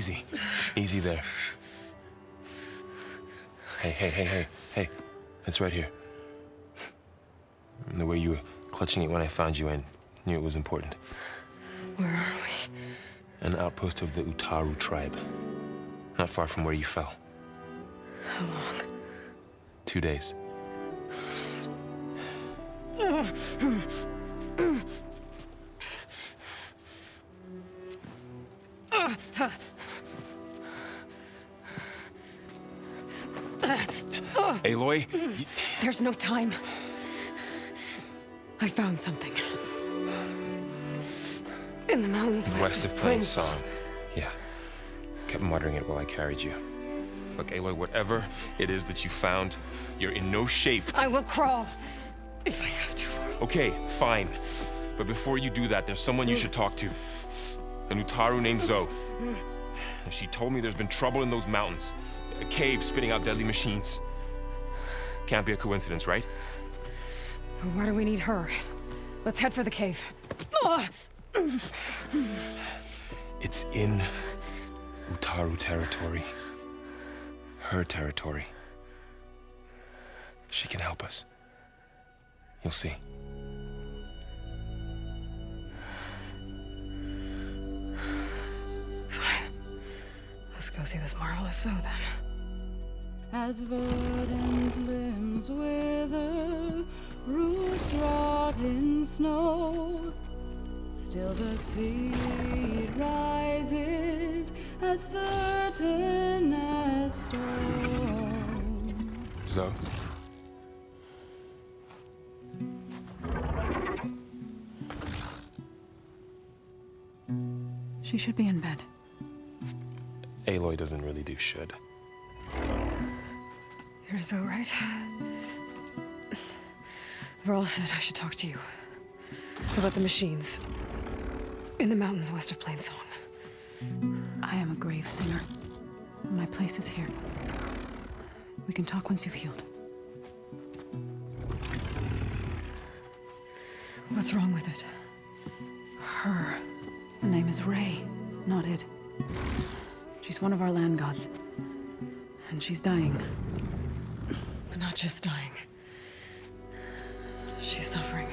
Easy. Easy there. Hey. It's right here. The way you were clutching it when I found you, I knew it was important. Where are we? An outpost of the Utaru tribe. Not far from where you fell. How long? 2 days. Aloy? There's no time. I found something. In the mountains West of Plains Song. Yeah. Kept muttering it while I carried you. Look, Aloy, whatever it is that you found, you're in no shape to... I will crawl, if I have to. Okay, fine. But before you do that, there's someone you should talk to. An Utaru named Zoe. She told me there's been trouble in those mountains. A cave spitting out deadly machines. Can't be a coincidence, right? Why do we need her? Let's head for the cave. It's in Utaru territory. Her territory. She can help us. You'll see. Fine. Let's go see this marvelous Zoe then. As verdant limbs wither, roots rot in snow, still the seed rises as certain as stone. Zoe? She should be in bed. Aloy doesn't really do should. You're Zoe, right? Varl said I should talk to you about the machines in the mountains west of Plains Song. I am a grave singer. My place is here. We can talk once you've healed. What's wrong with it? Her name is Ray, not it. She's one of our land gods. And she's dying. But not just dying. She's suffering.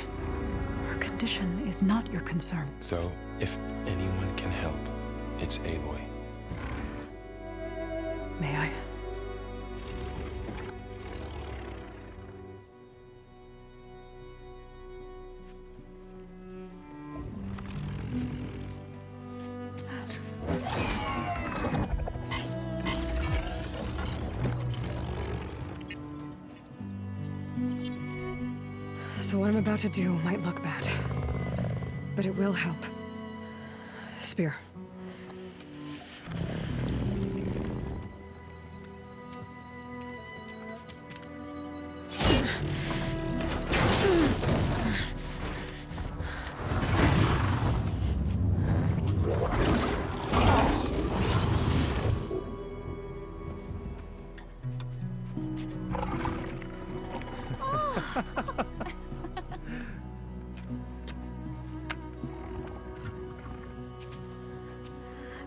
Her condition is not your concern. So, if anyone can help, it's Aloy. May I? So what I'm about to do might look bad, but it will help. Spear.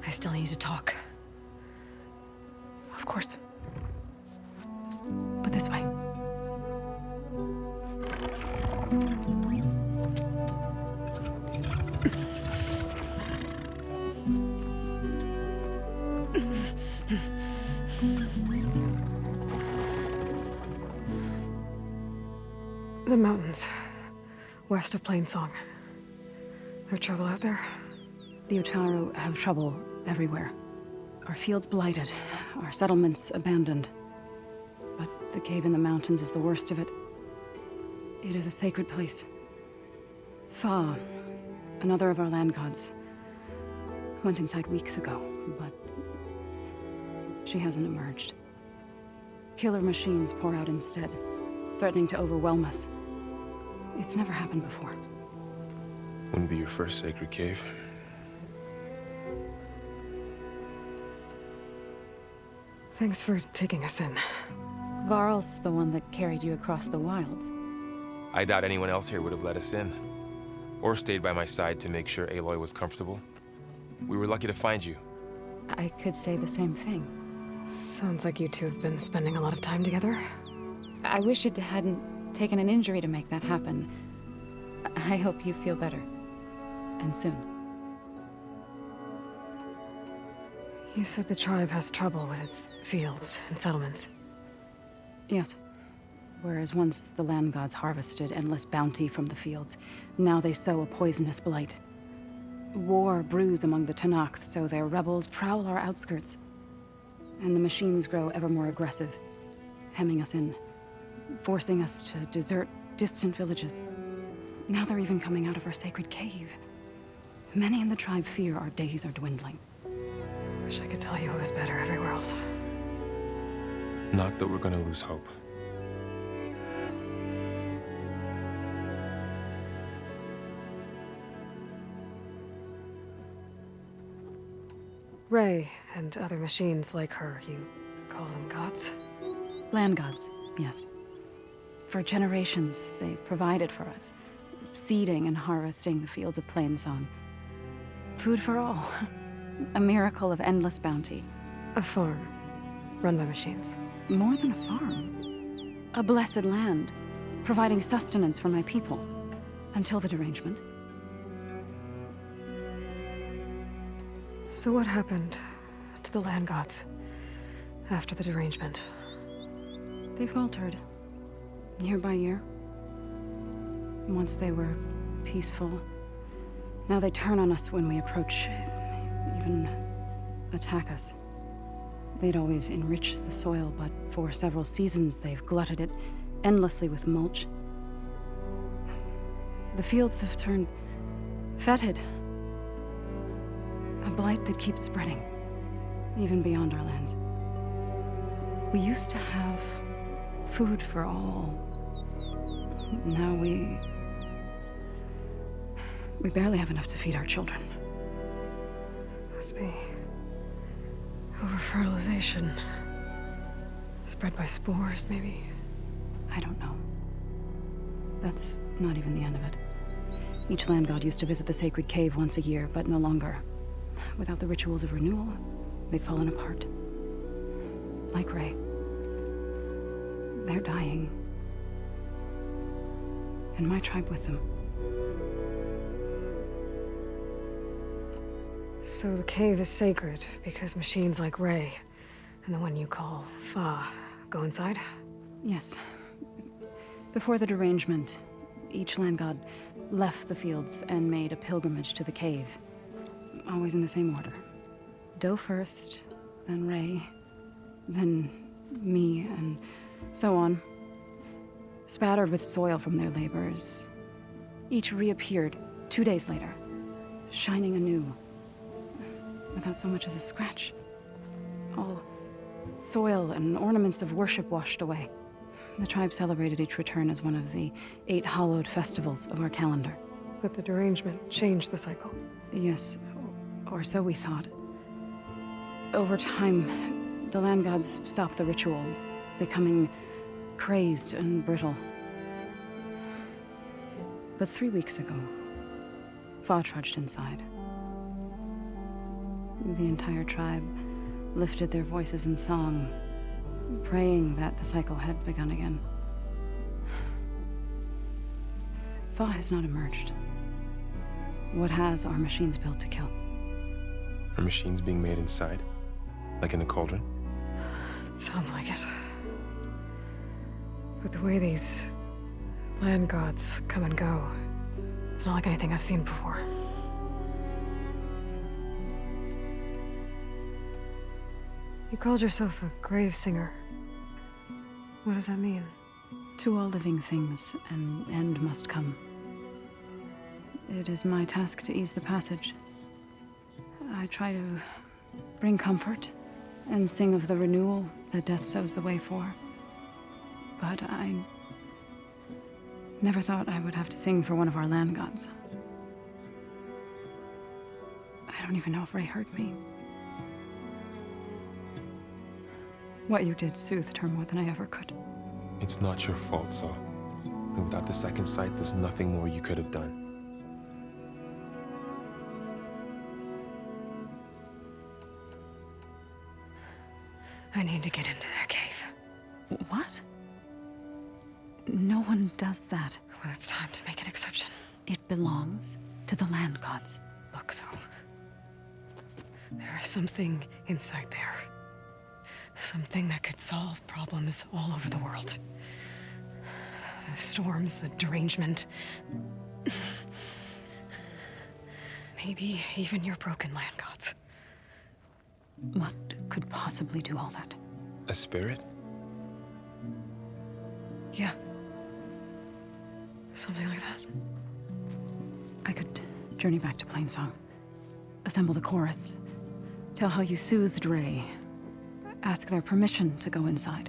I still need to talk. Of course. But this way. The mountains, west of Plains Song. There's trouble out there? The Utaru have trouble everywhere. Our fields blighted, our settlements abandoned. But the cave in the mountains is the worst of it. It is a sacred place. Fa, another of our land gods, went inside weeks ago, but she hasn't emerged. Killer machines pour out instead, threatening to overwhelm us. It's never happened before. Wouldn't be your first sacred cave. Thanks for taking us in. Varl's the one that carried you across the wilds. I doubt anyone else here would have let us in. Or stayed by my side to make sure Aloy was comfortable. We were lucky to find you. I could say the same thing. Sounds like you two have been spending a lot of time together. I wish it hadn't taken an injury to make that happen. I hope you feel better. And soon. You said the tribe has trouble with its fields and settlements. Yes. Whereas once the land gods harvested endless bounty from the fields, now they sow a poisonous blight. War brews among the Tanakh, so their rebels prowl our outskirts. And the machines grow ever more aggressive, hemming us in, forcing us to desert distant villages. Now they're even coming out of our sacred cave. Many in the tribe fear our days are dwindling. Wish I could tell you it was better everywhere else. Not that we're gonna lose hope. Ray and other machines like her, you call them gods? Land gods, yes. For generations, they provided for us, seeding and harvesting the fields of Plainsong. Food for all. A miracle of endless bounty. A farm, run by machines. More than a farm. A blessed land, providing sustenance for my people. Until the derangement. So what happened to the land gods after the derangement? They faltered, year by year. Once they were peaceful. Now they turn on us when we approach, even attack us. They'd always enriched the soil, but for several seasons they've glutted it endlessly with mulch. The fields have turned fetid. A blight that keeps spreading, even beyond our lands. We used to have food for all. Now we barely have enough to feed our children. Must be over-fertilization. Spread by spores, maybe? I don't know. That's not even the end of it. Each land god used to visit the sacred cave once a year, but no longer. Without the rituals of renewal, they've fallen apart. Like Ray. They're dying. And my tribe with them. So the cave is sacred because machines like Ray and the one you call Fa go inside? Yes. Before the derangement, each land god left the fields and made a pilgrimage to the cave. Always in the same order. Do first, then Ray, then me, and so on. Spattered with soil from their labors. Each reappeared 2 days later, shining anew. Without so much as a scratch. All soil and ornaments of worship washed away. The tribe celebrated each return as one of the 8 hallowed festivals of our calendar. But the derangement changed the cycle. Yes, or so we thought. Over time, the land gods stopped the ritual, becoming crazed and brittle. But 3 weeks ago, Fa trudged inside. The entire tribe lifted their voices in song, praying that the cycle had begun again. Fa has not emerged. What has are machines built to kill? Are machines being made inside? Like in a cauldron? Sounds like it. But the way these land gods come and go, it's not like anything I've seen before. You called yourself a grave singer. What does that mean? To all living things, an end must come. It is my task to ease the passage. I try to bring comfort and sing of the renewal that death sows the way for. But I never thought I would have to sing for one of our land gods. I don't even know if Ray heard me. What you did soothed her more than I ever could. It's not your fault, Saw. And without the second sight, there's nothing more you could have done. I need to get into that cave. What? No one does that. Well, it's time to make an exception. It belongs to the land gods. Look, so there is something inside there. Something that could solve problems all over the world. The storms, the derangement. Maybe even your broken land gods. What could possibly do all that? A spirit? Yeah. Something like that. I could journey back to Plainsong, assemble the chorus, tell how you soothed Ray, ask their permission to go inside.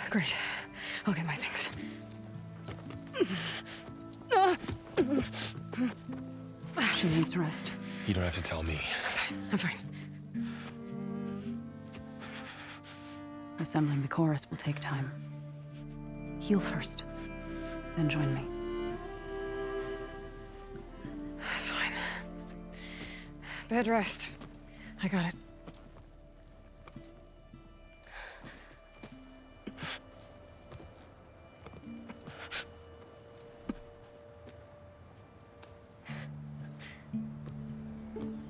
Great. I'll get my things. She needs rest. You don't have to tell me. I'm fine. Assembling the chorus will take time. Heal first, then join me. Fine. Bed rest. I got it.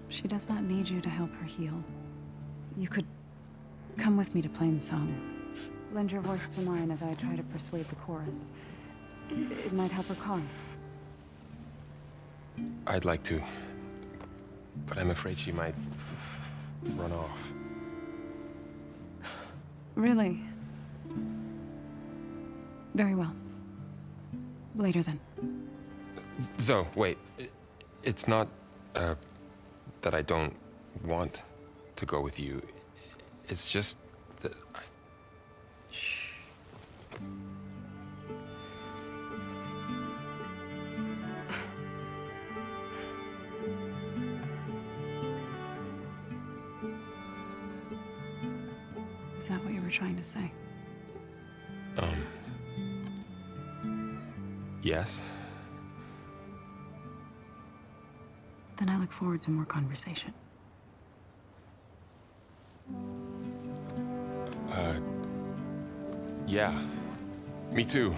She does not need you to help her heal. You could come with me to Plainsong. Lend your voice to mine as I try to persuade the chorus. It might help her cause. I'd like to, but I'm afraid she might run off. Really? Very well. Later then. Zoe, wait. It's not, that I don't want to go with you. It's just that I... Shh. Is that what you were trying to say? Yes? Then I look forward to more conversation. Yeah. Me too.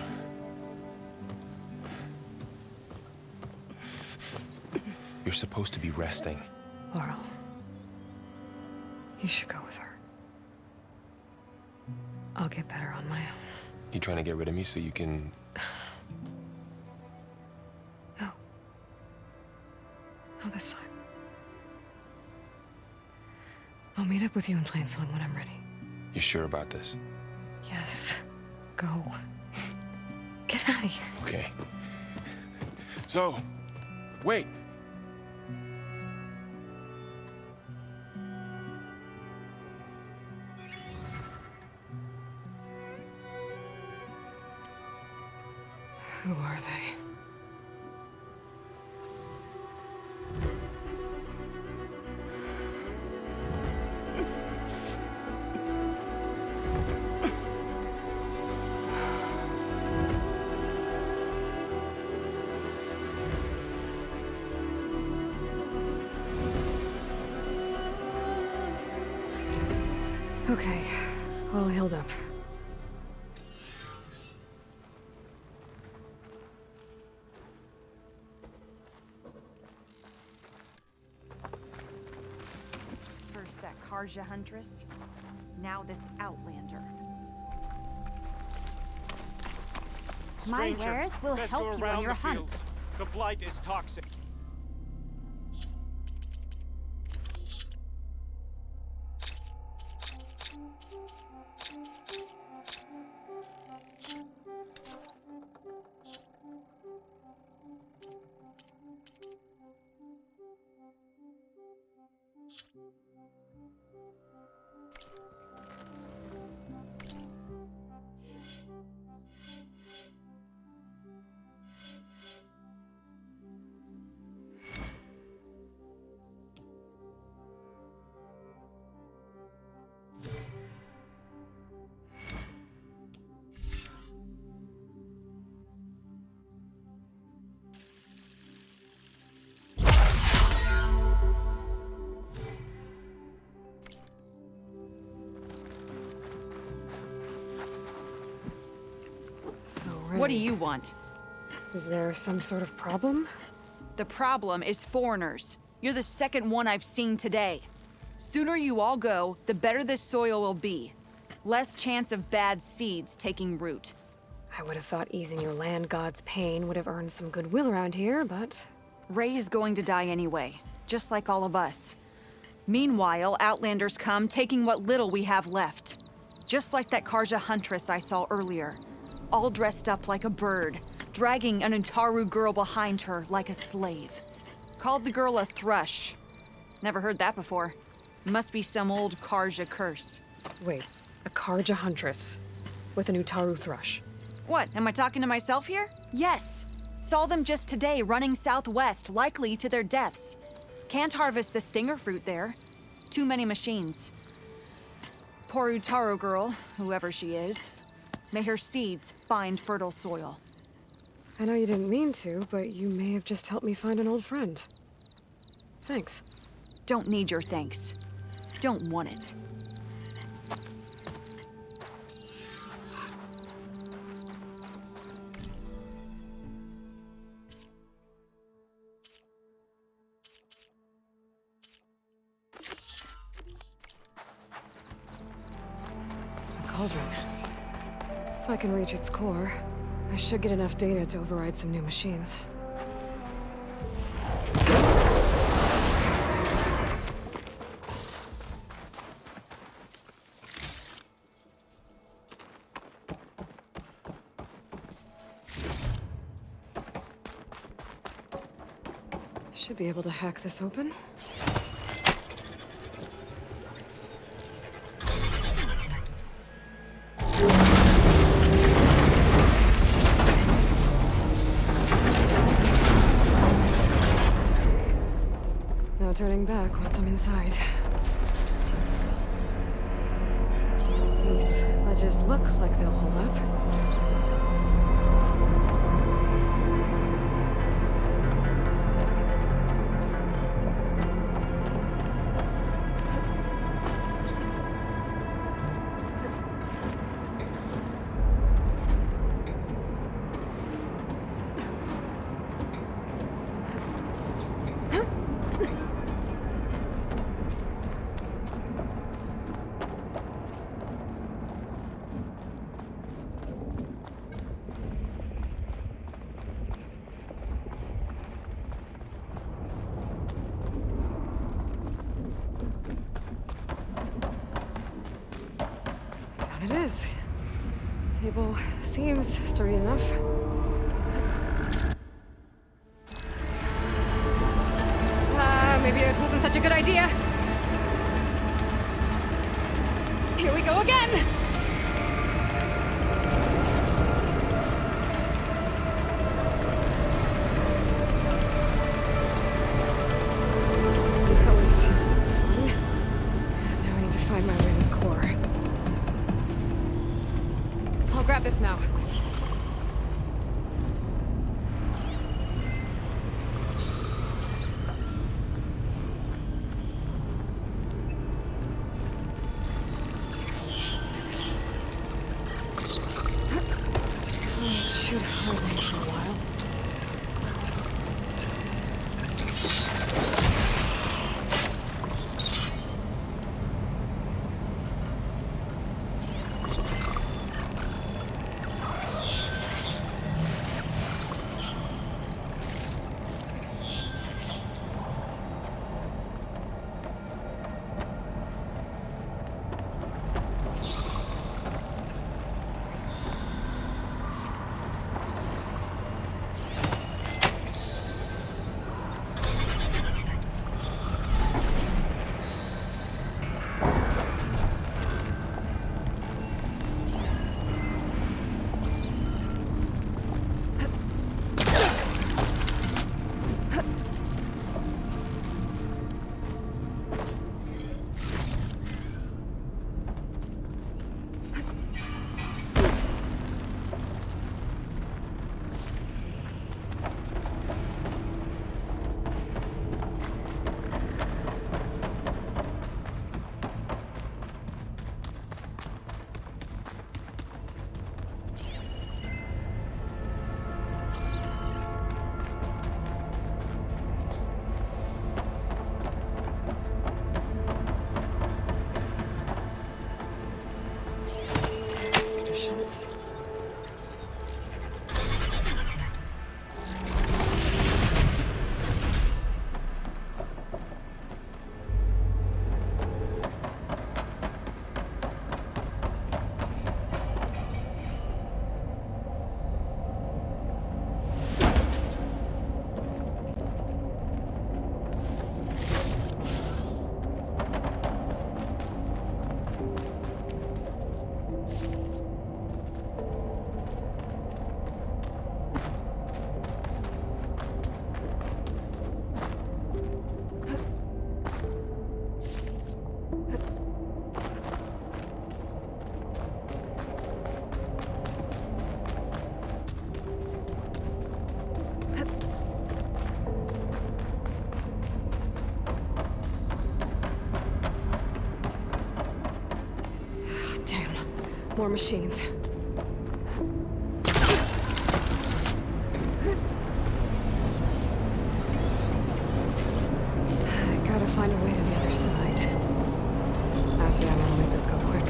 You're supposed to be resting. Laurel. You should go with her. I'll get better on my own. You trying to get rid of me so you can... No. Not this time. I'll meet up with you in Plainsong when I'm ready. You sure about this? Yes. Go. Get out of here. Okay. So, wait. Who are they? Okay, all healed up. First that Karja huntress, now this outlander. My Stranger, wares will best help go you on around your the hunt. fields. The blight is toxic. What do you want? Is there some sort of problem? The problem is foreigners. You're the second one I've seen today. Sooner you all go, the better this soil will be. Less chance of bad seeds taking root. I would have thought easing your land god's pain would have earned some goodwill around here, but... Ray is going to die anyway, just like all of us. Meanwhile, Outlanders come, taking what little we have left. Just like that Karja huntress I saw earlier. All dressed up like a bird, dragging an Utaru girl behind her like a slave. Called the girl a thrush. Never heard that before. Must be some old Karja curse. Wait, a Karja huntress with an Utaru thrush. What, am I talking to myself here? Yes. Saw them just today running southwest, likely to their deaths. Can't harvest the stinger fruit there. Too many machines. Poor Utaru girl, whoever she is. May her seeds find fertile soil. I know you didn't mean to, but you may have just helped me find an old friend. Thanks. Don't need your thanks. Don't want it. A cauldron. If I can reach its core, I should get enough data to override some new machines. Should be able to hack this open. No turning back once I'm inside. These ledges look like they'll hold up. It is. Cable seems sturdy enough. Maybe this wasn't such a good idea. Here we go again! That was fun. Now I need to find my way to the core. I'll grab this now. It should hold me for a while. More machines. I gotta find a way to the other side. Acid ammo will make this go quick.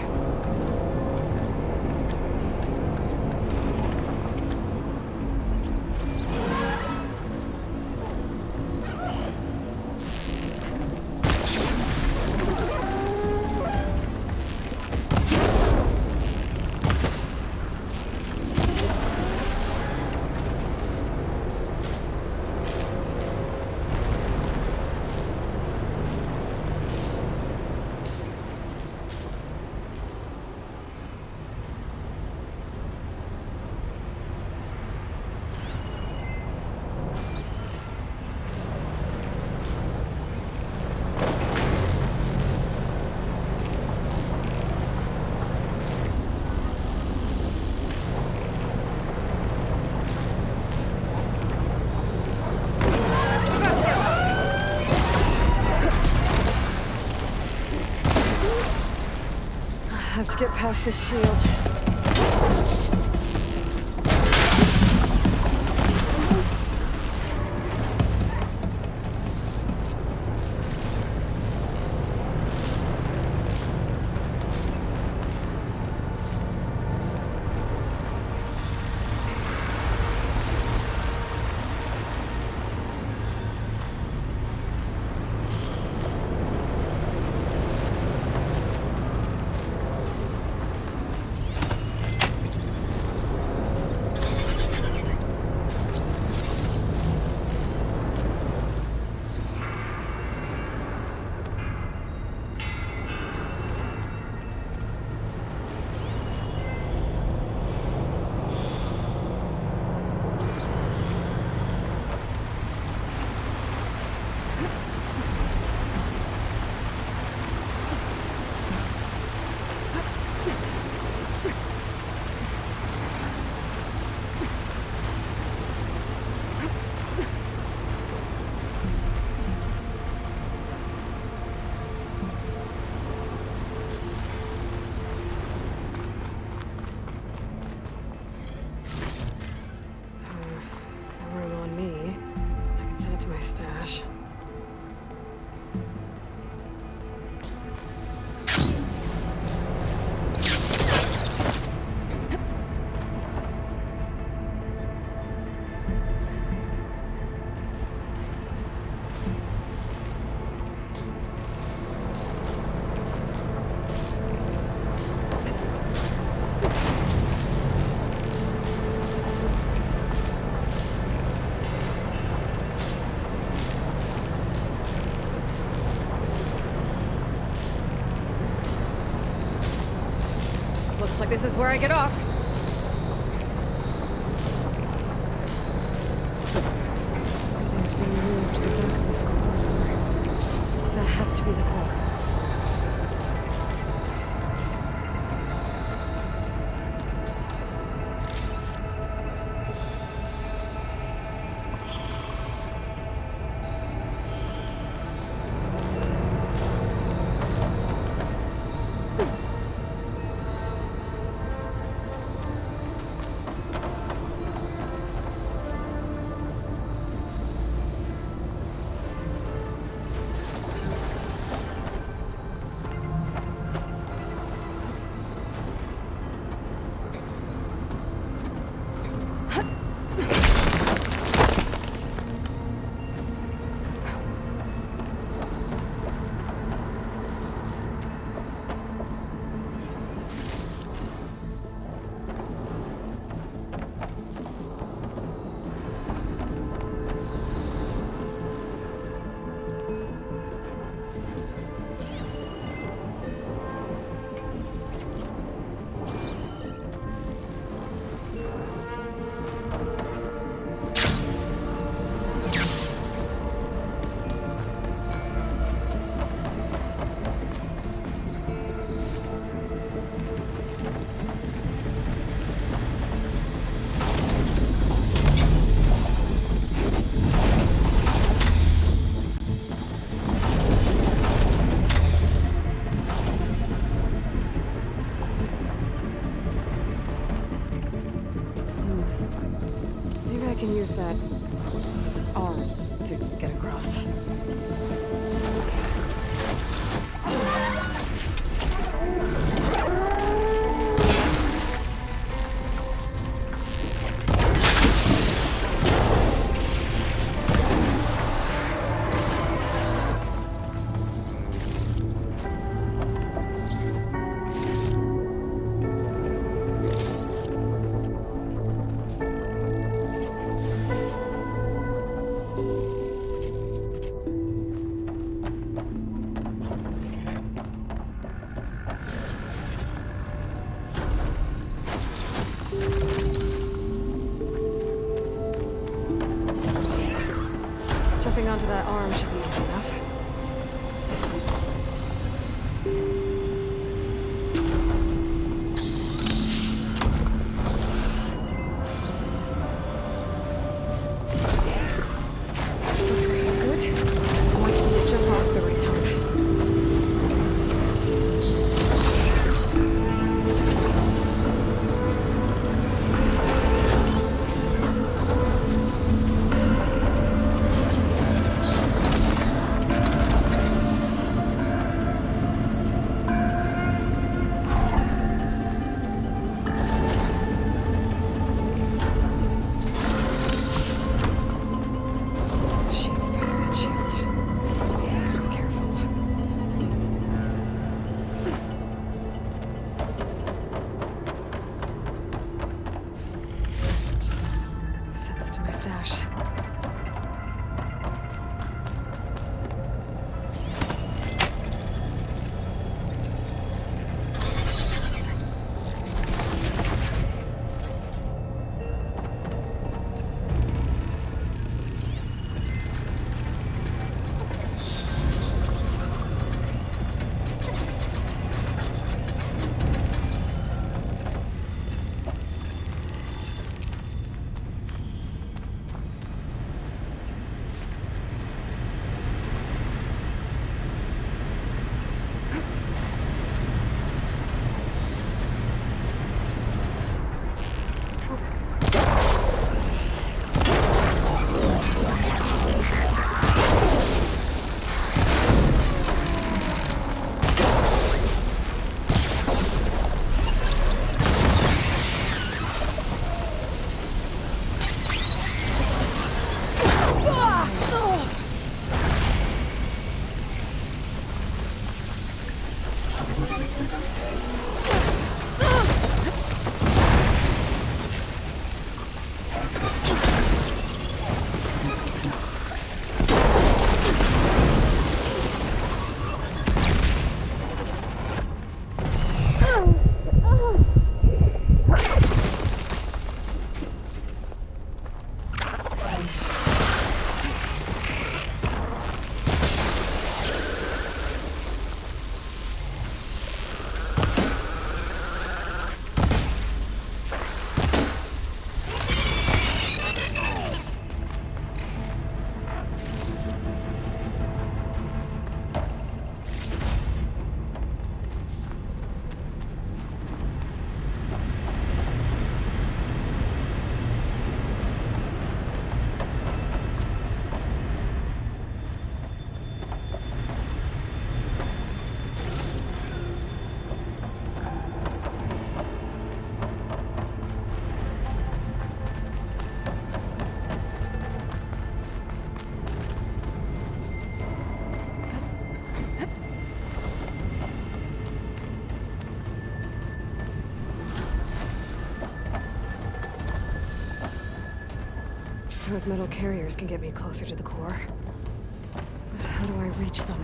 I have to get past this shield. Room on me. I can send it to my stash. Looks like this is where I get off. Everything's being moved to the back of this corridor. That has to be the core. house. Jumping onto that arm should be easy enough. So far, so good. I want you to jump off the right time. Shield's past that shield. I have to be careful. Send this to my stash. Those metal carriers can get me closer to the core. But how do I reach them?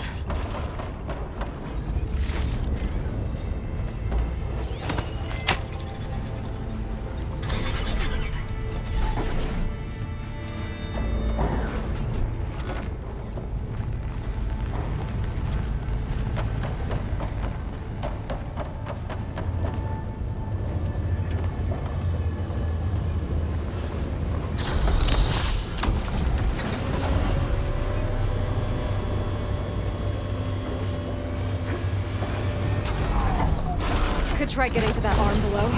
Could try getting to that arm below.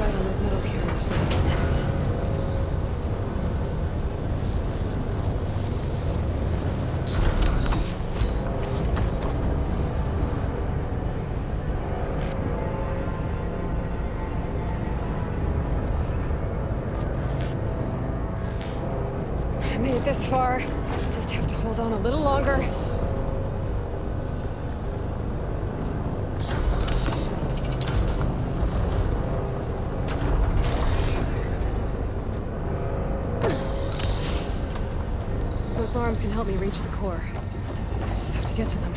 right on those metal carriers. I made it this far. Just have to hold on a little longer. Those arms can help me reach the core. I just have to get to them.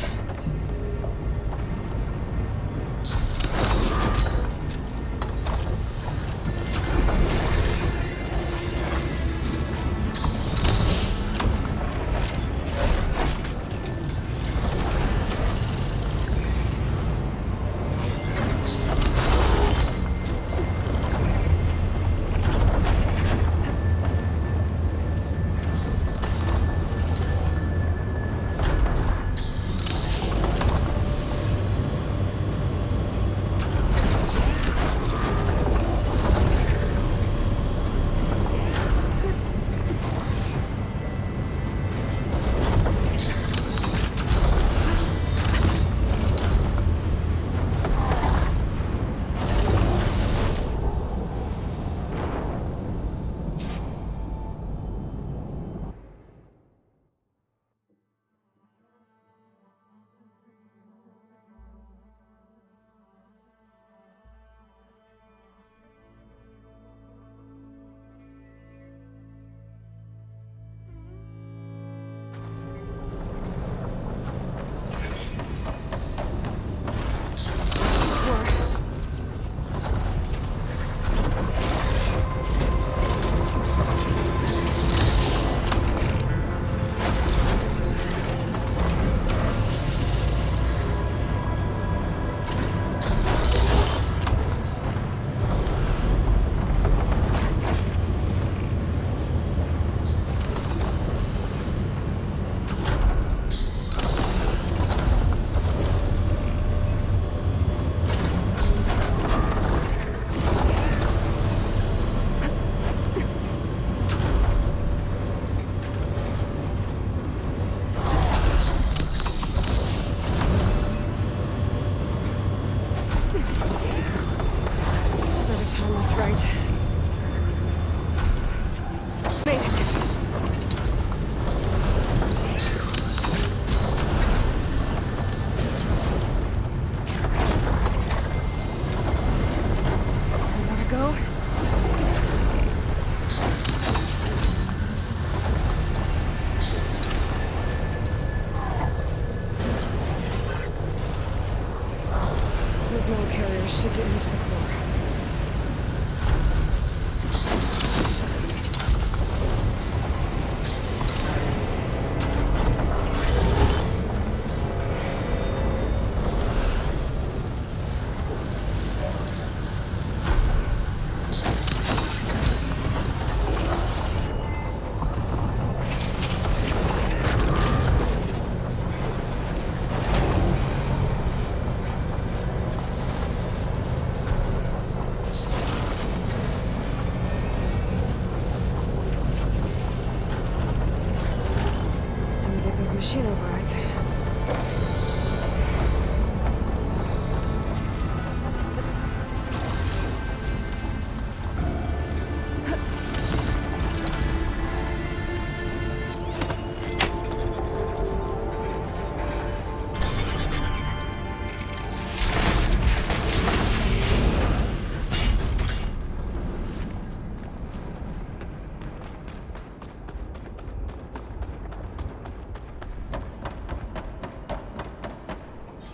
Machine overrides.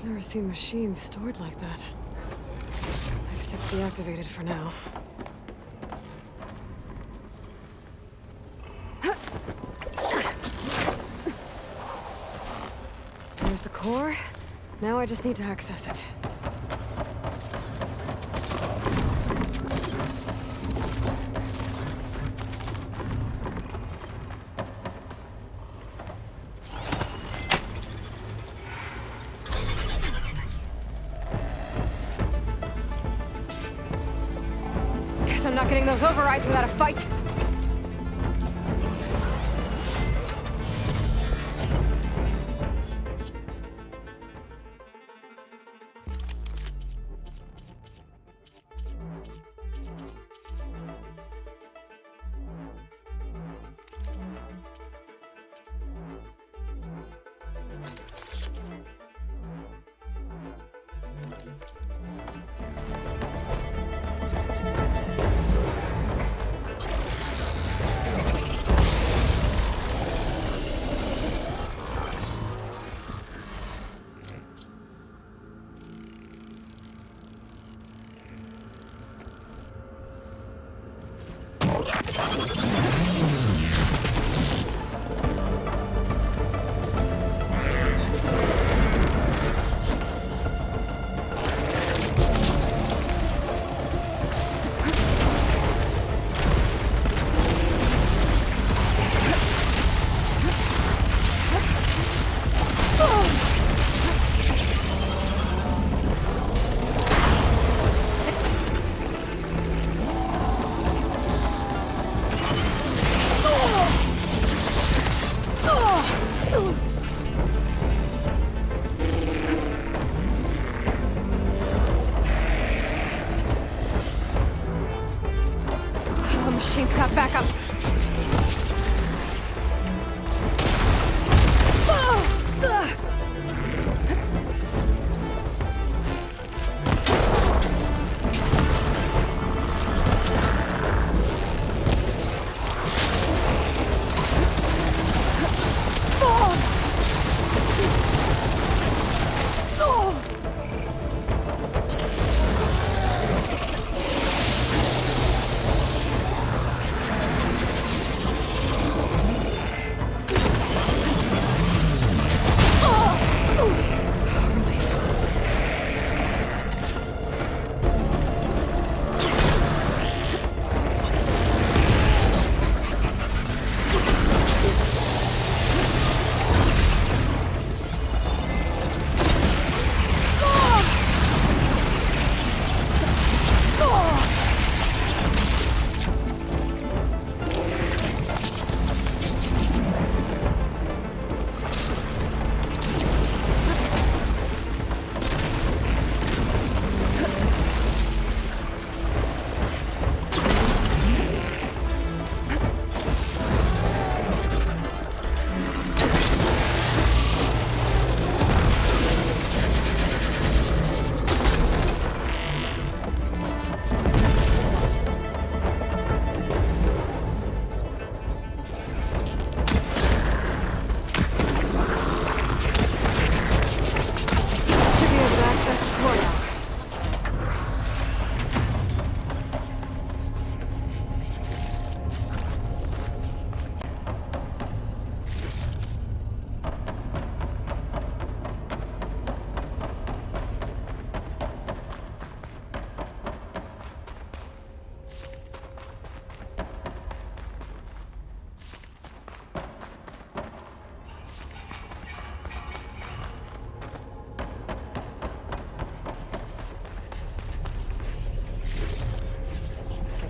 Never seen machines stored like that. I guess it's deactivated for now. There's the core. Now I just need to access it. Guess I'm not getting those overrides without a fight. Machine's got backup.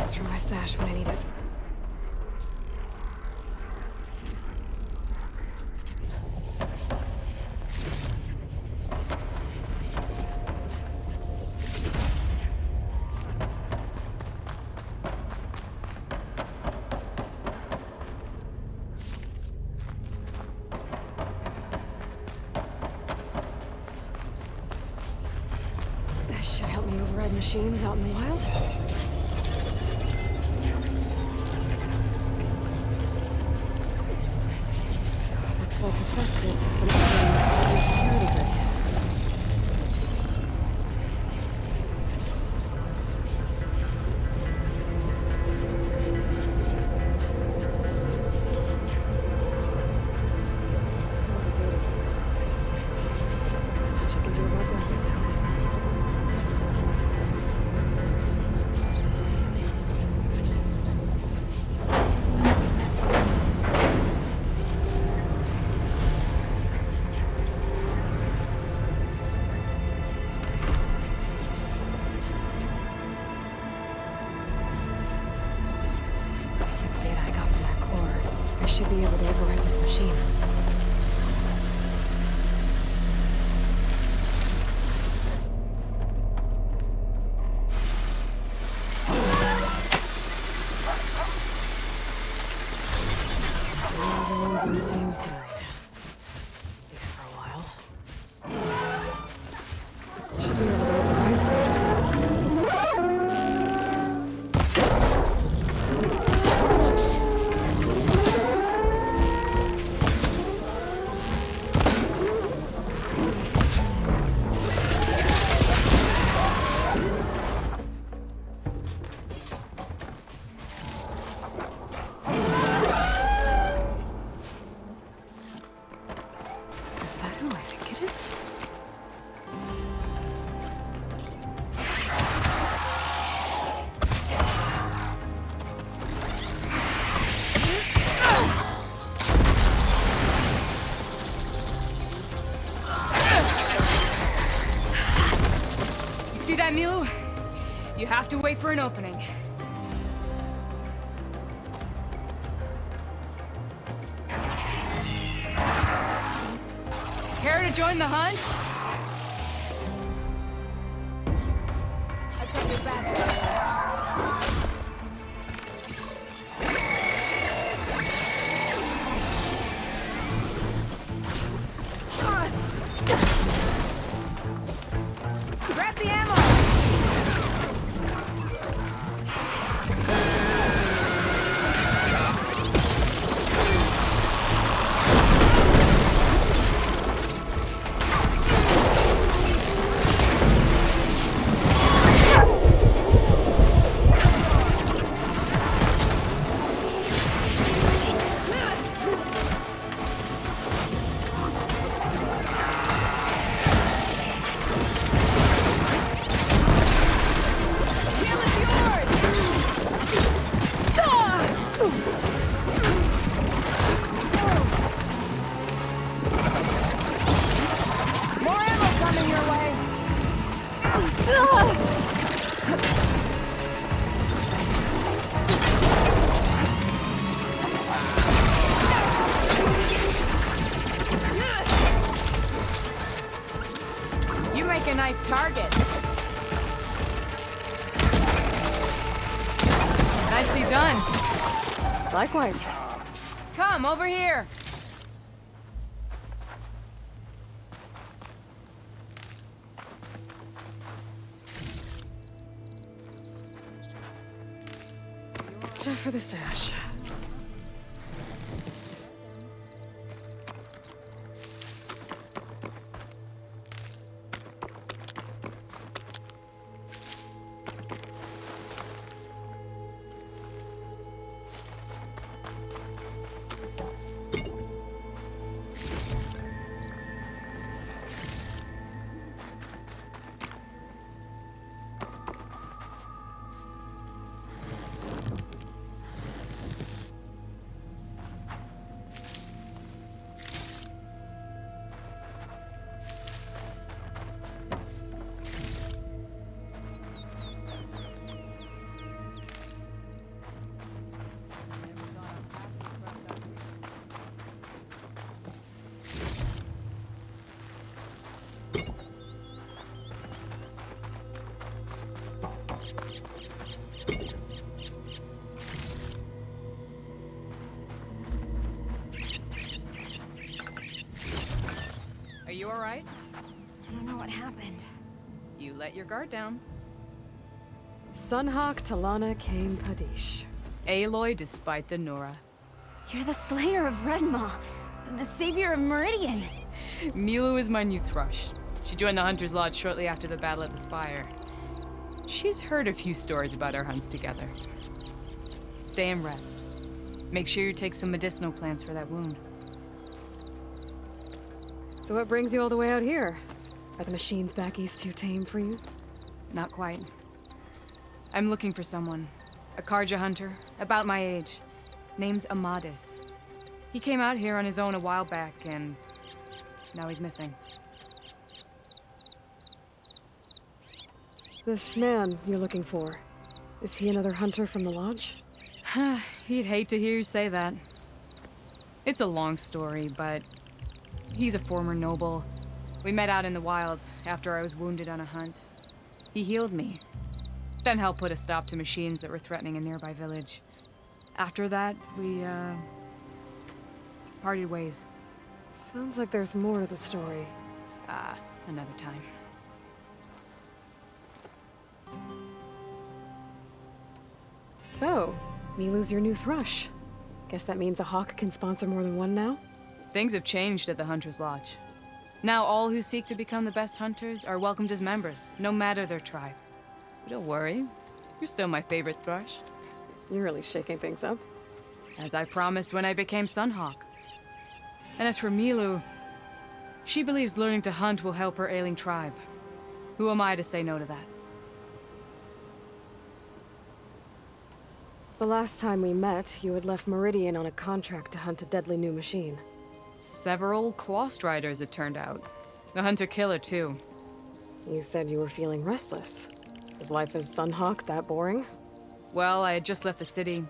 From my stash when I need it. This should help me override machines out in the wild. Like Hephaestus has been operating a security grid. Some of the data's been corrupted. What you can do about that now? should be able to override this machine. Everyone's on the same side. At least for a while. Should be able to override Scroungers now. Is that who I think it is? You see that, Milu? You have to wait for an opening. Care to join the hunt? I take it back. Grab the ammo! You make a nice target. Nicely done. Likewise. Come over here. Stuff for the stash. Are you all right? I don't know what happened. You let your guard down. Sunhawk Talana Kane Padish. Aloy despite the Nora. You're the slayer of Redmaw, the savior of Meridian. Milu is my new thrush. She joined the Hunter's Lodge shortly after the Battle of the Spire. She's heard a few stories about our hunts together. Stay and rest. Make sure you take some medicinal plants for that wound. So what brings you all the way out here? Are the machines back east too tame for you? Not quite. I'm looking for someone. A Karja hunter, about my age. Name's Amadis. He came out here on his own a while back, and now he's missing. This man you're looking for, is he another hunter from the lodge? He'd hate to hear you say that. It's a long story, but he's a former noble. We met out in the wilds after I was wounded on a hunt. He healed me, then helped put a stop to machines that were threatening a nearby village. After that, we, parted ways. Sounds like there's more to the story. Another time. So, Milu's your new thrush. Guess that means a hawk can sponsor more than one now? Things have changed at the Hunter's Lodge. Now all who seek to become the best hunters are welcomed as members, no matter their tribe. But don't worry, you're still my favorite thrush. You're really shaking things up. As I promised when I became Sunhawk. And as for Milu, she believes learning to hunt will help her ailing tribe. Who am I to say no to that? The last time we met, you had left Meridian on a contract to hunt a deadly new machine. Several Clost Riders, it turned out. The hunter-killer, too. You said you were feeling restless. Is life as Sunhawk that boring? Well, I had just left the city.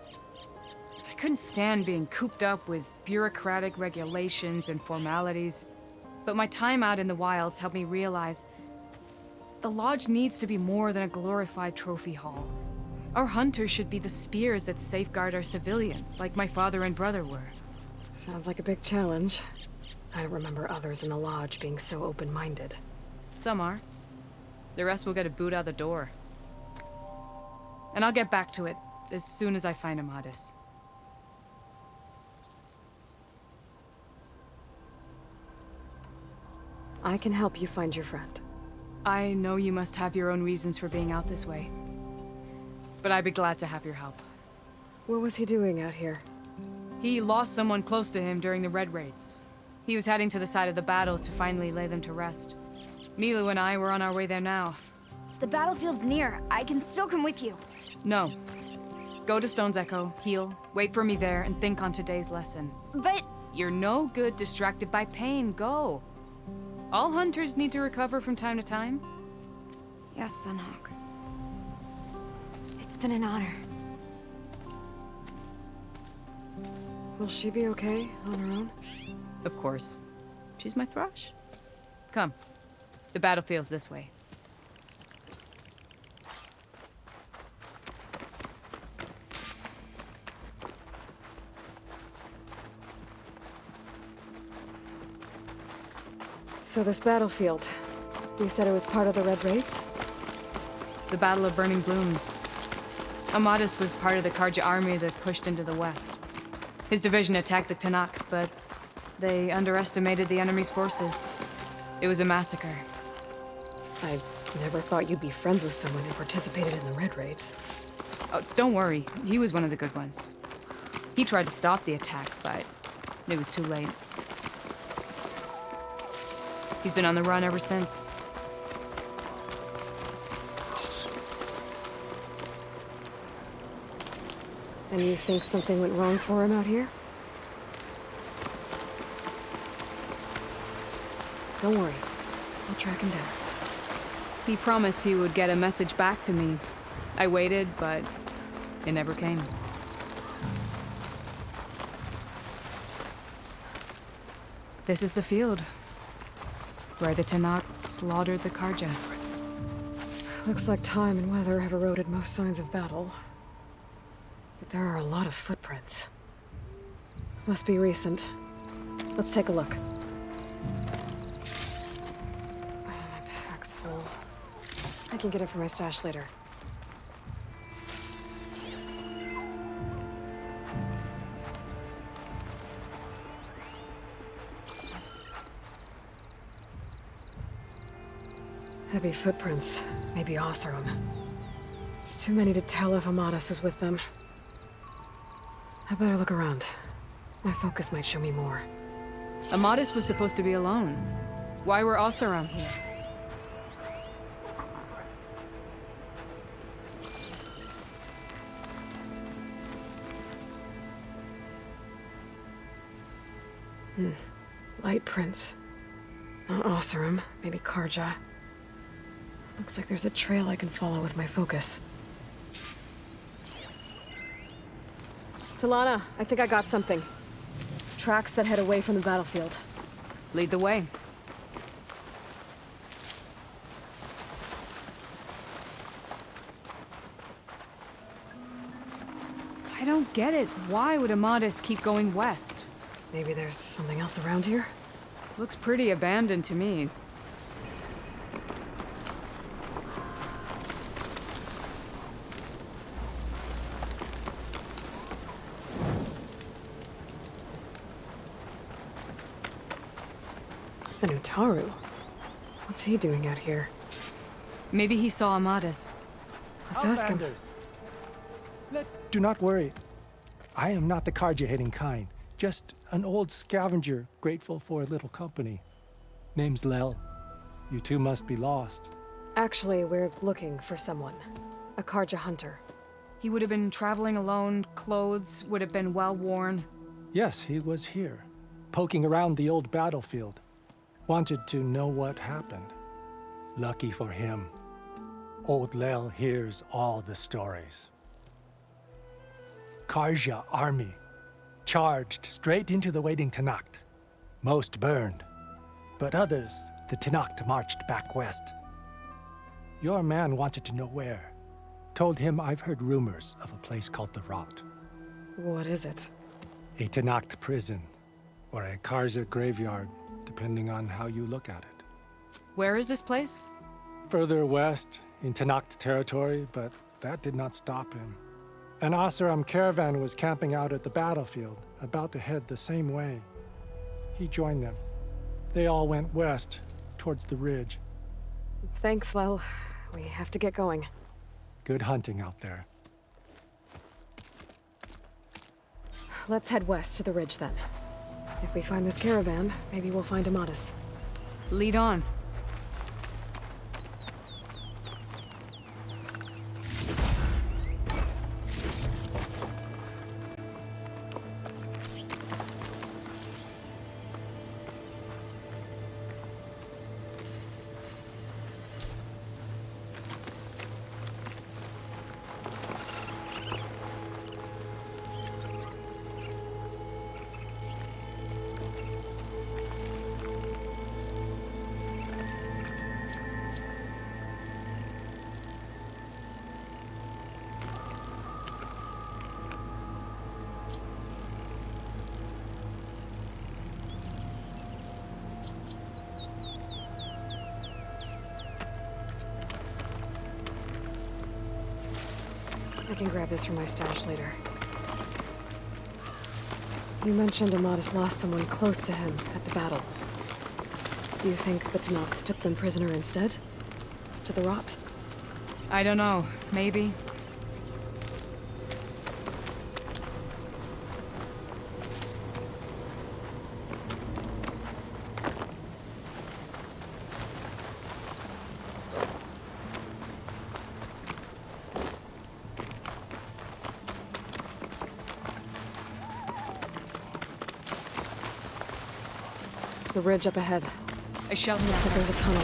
I couldn't stand being cooped up with bureaucratic regulations and formalities. But my time out in the wilds helped me realize the lodge needs to be more than a glorified trophy hall. Our hunters should be the spears that safeguard our civilians, like my father and brother were. Sounds like a big challenge. I don't remember others in the lodge being so open-minded. Some are. The rest will get a boot out the door. And I'll get back to it as soon as I find Amadis. I can help you find your friend. I know you must have your own reasons for being out this way. But I'd be glad to have your help. What was he doing out here? He lost someone close to him during the Red Raids. He was heading to the side of the battle to finally lay them to rest. Milu and I were on our way there now. The battlefield's near. I can still come with you. No. Go to Stone's Echo, heal, wait for me there, and think on today's lesson. But... You're no good distracted by pain. Go. All hunters need to recover from time to time. Yes, Sunhawk. It's been an honor. Will she be okay on her own? Of course. She's my thrush. Come. The battlefield's this way. So this battlefield, you said it was part of the Red Raids? The Battle of Burning Blooms. Amadis was part of the Karja army that pushed into the west. His division attacked the Tanakh, but they underestimated the enemy's forces. It was a massacre. I never thought you'd be friends with someone who participated in the Red Raids. Oh, don't worry. He was one of the good ones. He tried to stop the attack, but it was too late. He's been on the run ever since. And you think something went wrong for him out here? Don't worry. I'll track him down. He promised he would get a message back to me. I waited, but it never came. This is the field, where the Tanakh slaughtered the Karja. Looks like time and weather have eroded most signs of battle. But there are a lot of footprints. Must be recent. Let's take a look. Oh, my pack's full. I can get it from my stash later. Heavy footprints. Maybe Oseram. It's too many to tell if Amadis is with them. I better look around. My focus might show me more. Amadis was supposed to be alone. Why were Oseram here? Light prints. Not Oseram, maybe Karja. Looks like there's a trail I can follow with my focus. Talana, I think I got something. Tracks that head away from the battlefield. Lead the way. I don't get it. Why would Amadis keep going west? Maybe there's something else around here? Looks pretty abandoned to me. And Utaru. What's he doing out here? Maybe he saw Amadis. Let's ask him. Outlanders. Do not worry. I am not the Karja-hating kind. Just an old scavenger grateful for a little company. Name's Lel. You two must be lost. Actually, we're looking for someone. A Karja hunter. He would have been traveling alone, clothes would have been well worn. Yes, he was here, poking around the old battlefield. Wanted to know what happened. Lucky for him, old Lel hears all the stories. Karja army charged straight into the waiting Tenakth. Most burned, but others, the Tenakth marched back west. Your man wanted to know where. Told him I've heard rumors of a place called the Rot. What is it? A Tenakth prison, or a Karja graveyard, depending on how you look at it. Where is this place? Further west, in Tenakth territory, but that did not stop him. An Oseram caravan was camping out at the battlefield, about to head the same way. He joined them. They all went west, towards the ridge. Thanks, Lel. We have to get going. Good hunting out there. Let's head west to the ridge then. If we find this caravan, maybe we'll find Amadis. Lead on. I can grab this from my stash later. You mentioned Amadis lost someone close to him at the battle. Do you think the Tenakth took them prisoner instead? To the Rot? I don't know. Maybe. The ridge up ahead. I shall Looks like there's a tunnel.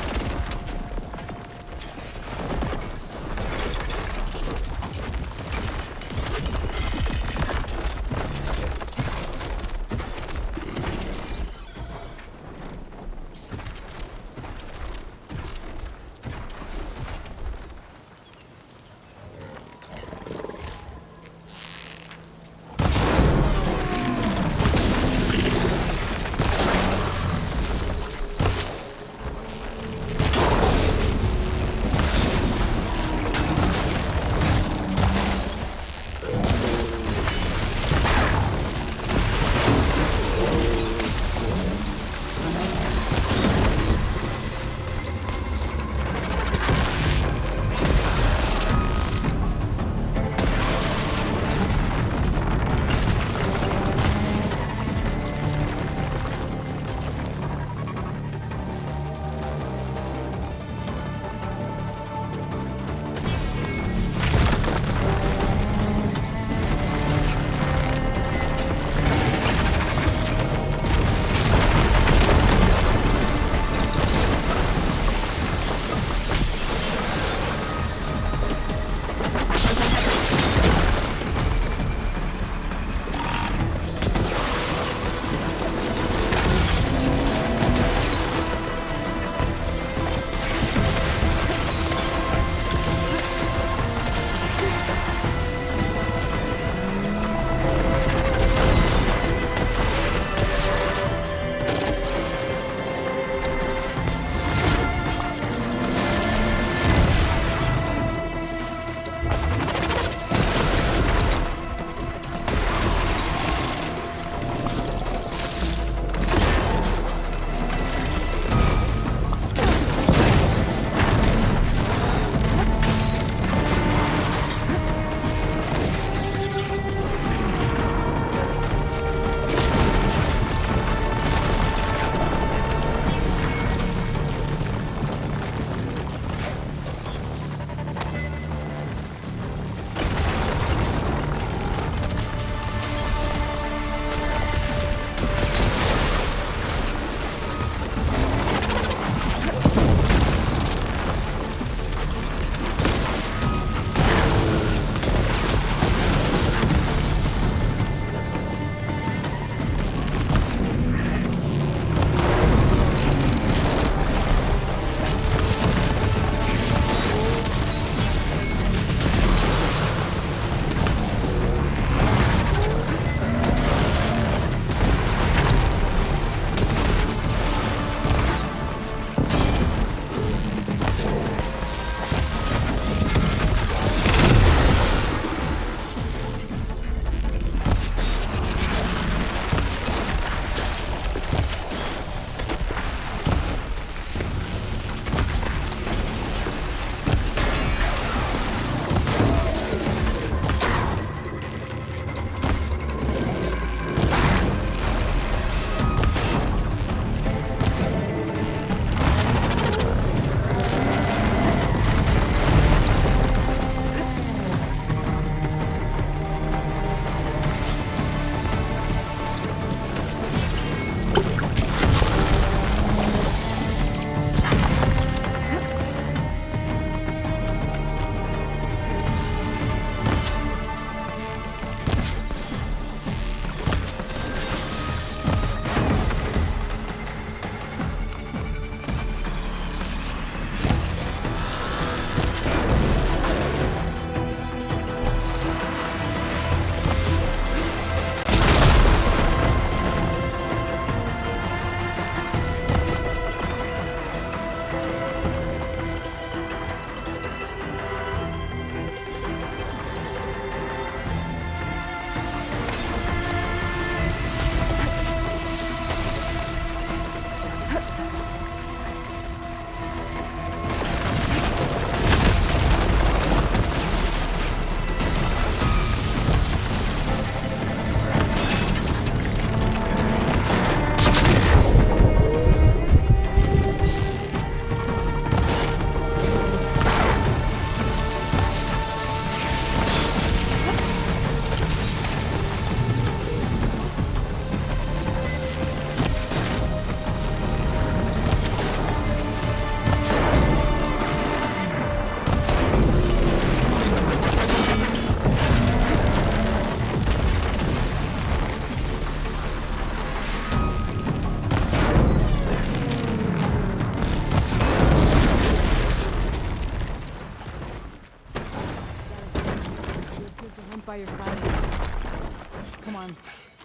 Come on,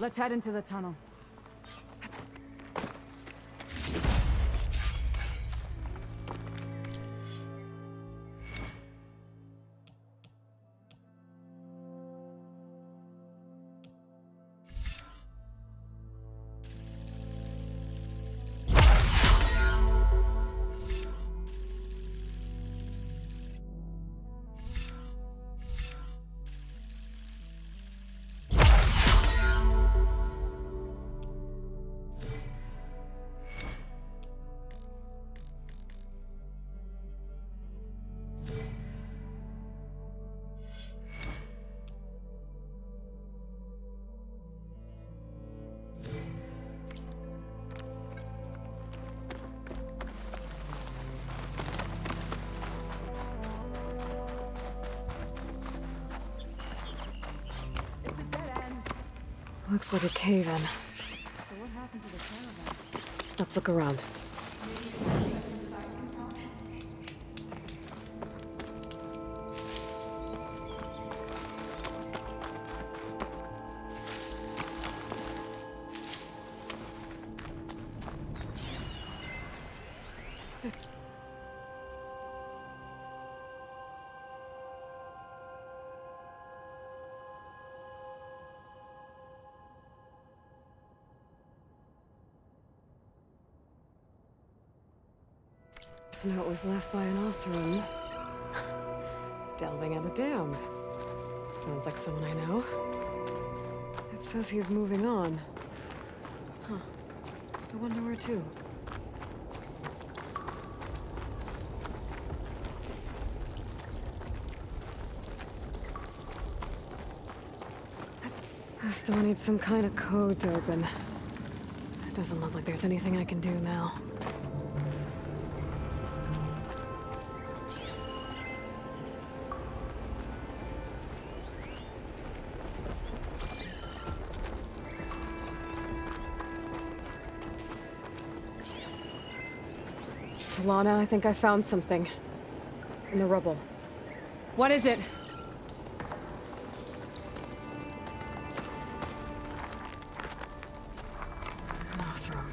let's head into the tunnel. Looks like a cave-in. Let's look around. This note was left by an Oseram. Delving at a dam. Sounds like someone I know. It says he's moving on. Huh. I wonder where to. This door needs some kind of code to open. It doesn't look like there's anything I can do now. Lana, I think I found something. In the rubble. What is it? An Oseram.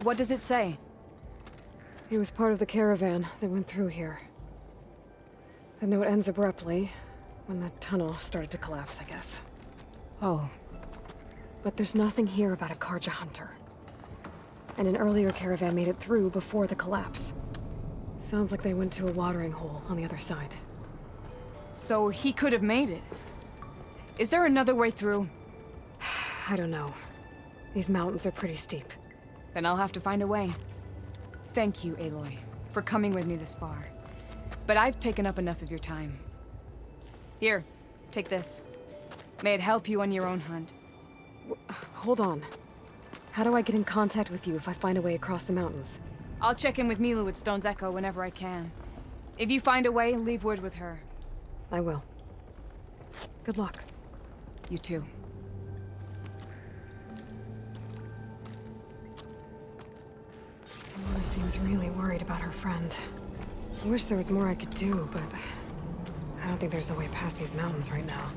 What does it say? He was part of the caravan that went through here. The note ends abruptly, when the tunnel started to collapse, I guess. Oh. But there's nothing here about a Karja hunter. And an earlier caravan made it through before the collapse. Sounds like they went to a watering hole on the other side. So he could have made it. Is there another way through? I don't know. These mountains are pretty steep. Then I'll have to find a way. Thank you, Aloy, for coming with me this far. But I've taken up enough of your time. Here, take this. May it help you on your own hunt. Hold on. How do I get in contact with you if I find a way across the mountains? I'll check in with Milu at Stone's Echo whenever I can. If you find a way, leave word with her. I will. Good luck. You too. Tamana seems really worried about her friend. I wish there was more I could do, but I don't think there's a way past these mountains right now.